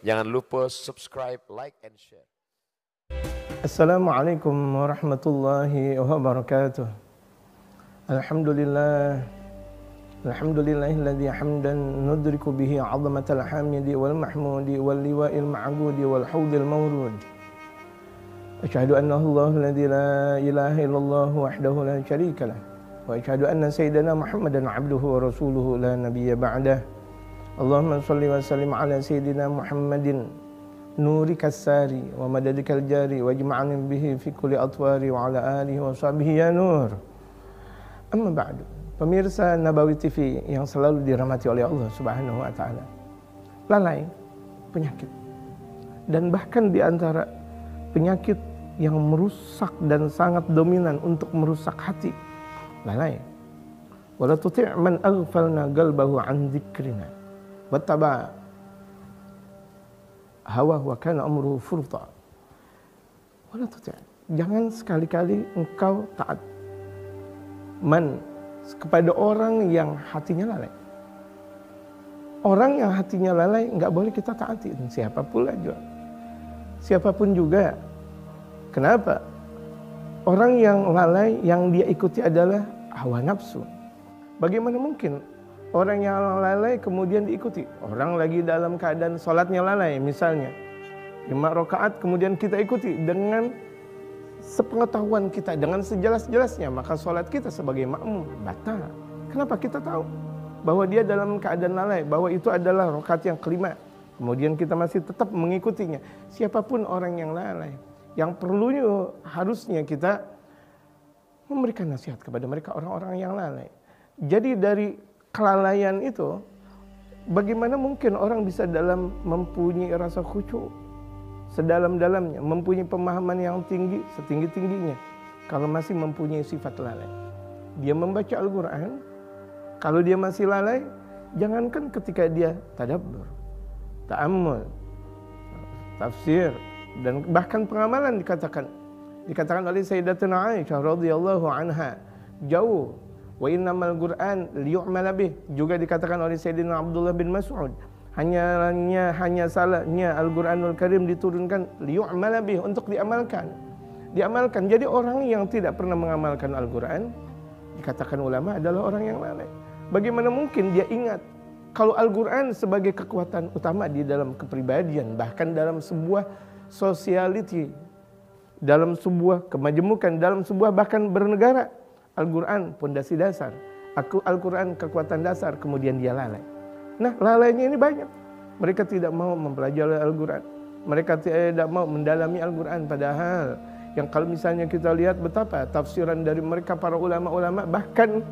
Jangan lupa subscribe, like, and share. Assalamualaikum warahmatullahi wabarakatuh. Alhamdulillah. Alhamdulillahilladzi hamdan nudriku bihi 'azamatal hamidi wal mahmudi wal liwa'il ma'budi wal haudil mawrud. Asyhadu anna Allahulladzi la ilaha illallah wahdahu la syarika lah. Wa asyhadu anna sayyidana Muhammadan 'abduhu wa rasuluhu la nabiyya ba'dah. Allahumma shalli wa sallim ala sayyidina Muhammadin nurikal sari wa madadikal jari wa jma'an bihi fi kulli atwari wa ala alihi wa sahbihi ya nur. Amma ba'du. Pemirsa Nabawi TV yang selalu dirahmati oleh Allah Subhanahu wa taala. Lalai penyakit. Dan bahkan di antara penyakit yang merusak dan sangat dominan untuk merusak hati, lalai. Wala tuti' man aghfalna qalbahu an dzikrina wattaba hawa wa kana amruhu furta. Wala tuti', jangan sekali-kali engkau taat kepada orang yang hatinya lalai. Orang yang hatinya lalai enggak boleh kita taati, siapapun juga. Kenapa? Orang yang lalai yang dia ikuti adalah hawa nafsu. Bagaimana mungkin orang yang lalai kemudian diikuti? Orang lagi dalam keadaan sholatnya lalai misalnya 5 rakaat kemudian kita ikuti dengan sepengetahuan kita, dengan sejelas-jelasnya, maka sholat kita sebagai makmum batal. Kenapa? Kita tahu bahwa dia dalam keadaan lalai, bahwa itu adalah rakaat yang kelima, kemudian kita masih tetap mengikutinya. Siapapun orang yang lalai, yang perlunya harusnya kita memberikan nasihat kepada mereka, orang-orang yang lalai. Jadi dari kelalaian itu, bagaimana mungkin orang bisa dalam mempunyai rasa khusyuk sedalam-dalamnya, mempunyai pemahaman yang tinggi, setinggi-tingginya, kalau masih mempunyai sifat lalai. Dia membaca Al-Quran, kalau dia masih lalai, jangankan ketika dia tadabbur, ta'ammul, tafsir, dan bahkan pengamalan dikatakan oleh Sayyidatuna Aisyah radhiyallahu anha, jauh. Wa innamal Qur'an liyu'mala bih, juga dikatakan oleh Sayyidina Abdullah bin Mas'ud, hanya salahnya Al-Qur'anul Karim diturunkan liyu'mala bih, untuk diamalkan. Jadi orang yang tidak pernah mengamalkan Al-Qur'an, dikatakan ulama adalah orang yang lalai. Bagaimana mungkin dia ingat kalau Al-Qur'an sebagai kekuatan utama di dalam kepribadian, bahkan dalam sebuah sociality, dalam sebuah kemajemukan, dalam sebuah bahkan bernegara, Al-Quran pondasi dasar, Al-Quran kekuatan dasar, kemudian dia lalai. Nah, lalainya ini banyak. Mereka tidak mau mempelajari Al-Quran, mereka tidak mau mendalami Al-Quran, padahal yang kalau misalnya kita lihat betapa tafsiran dari mereka para ulama-ulama, bahkan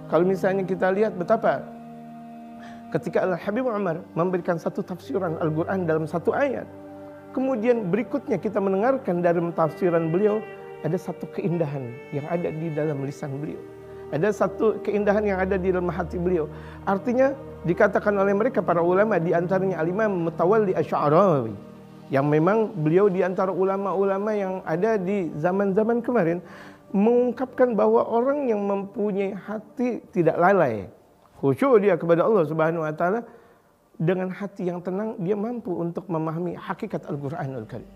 kalau misalnya kita lihat betapa ketika Al-Habib Umar memberikan satu tafsiran Al-Quran dalam satu ayat, kemudian berikutnya kita mendengarkan dari tafsiran beliau, ada satu keindahan yang ada di dalam lisan beliau, ada satu keindahan yang ada di dalam hati beliau. Artinya dikatakan oleh mereka para ulama, di antaranya Al-Imam Mutawalli Asy'arawi, yang memang beliau di antara ulama-ulama yang ada di zaman-zaman kemarin, mengungkapkan bahwa orang yang mempunyai hati tidak lalai, khusyuk dia kepada Allah Subhanahu wa taala, dengan hati yang tenang dia mampu untuk memahami hakikat Al-Qur'anul Karim.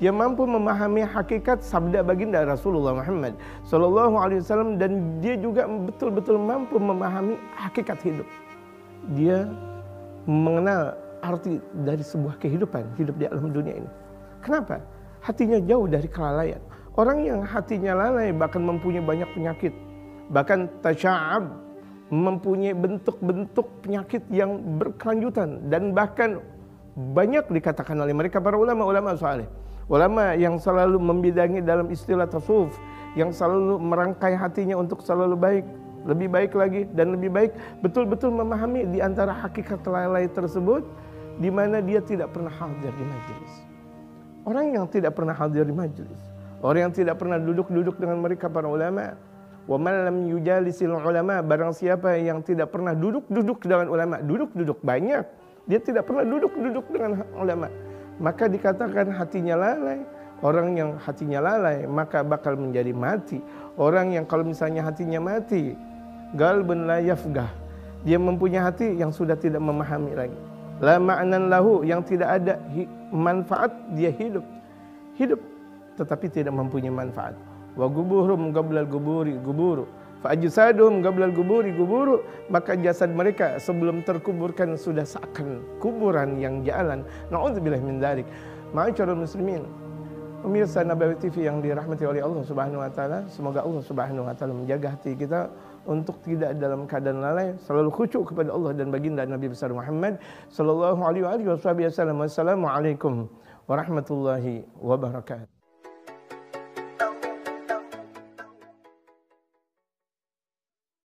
Dia mampu memahami hakikat sabda baginda Rasulullah Muhammad sallallahu alaihi wasallam, dan dia juga betul-betul mampu memahami hakikat hidup. Dia mengenal arti dari sebuah kehidupan, hidup di alam dunia ini. Kenapa? Hatinya jauh dari kelalaian. Orang yang hatinya lalai bahkan mempunyai banyak penyakit, bahkan tasya'ab, mempunyai bentuk-bentuk penyakit yang berkelanjutan, dan bahkan banyak dikatakan oleh mereka para ulama-ulama saleh, ulama yang selalu membidangi dalam istilah tasawuf, yang selalu merangkai hatinya untuk selalu baik, lebih baik lagi dan lebih baik, betul-betul memahami di antara hakikat lalai tersebut, di mana dia tidak pernah hadir di majelis. Orang yang tidak pernah hadir di majelis, orang yang tidak pernah duduk-duduk dengan mereka para ulama, wa man lam yujalisil ulama, barang siapa yang tidak pernah duduk-duduk dengan ulama, duduk-duduk banyak, dia tidak pernah duduk-duduk dengan ulama, maka dikatakan hatinya lalai. Orang yang hatinya lalai maka bakal menjadi mati. Orang yang kalau misalnya hatinya mati, galbun la yafgah, dia mempunyai hati yang sudah tidak memahami lagi. la ma'nan lahu, yang tidak ada manfaat, dia hidup tetapi tidak mempunyai manfaat. Wa guburum qablal guburi guburu, fa ajsaduhum qablal guburi guburu, maka jasad mereka sebelum terkuburkan sudah seakan kuburan yang jalan. Nauzubillah min dzalik. Ma'asyiral muslimin, pemirsa Nabawi TV yang dirahmati oleh Allah Subhanahu wa taala, semoga Allah Subhanahu wa taala menjaga hati kita untuk tidak dalam keadaan lalai, selalu khusyuk kepada Allah dan baginda Nabi besar Muhammad sallallahu alaihi wasallam. Wassalamualaikum warahmatullahi wabarakatuh.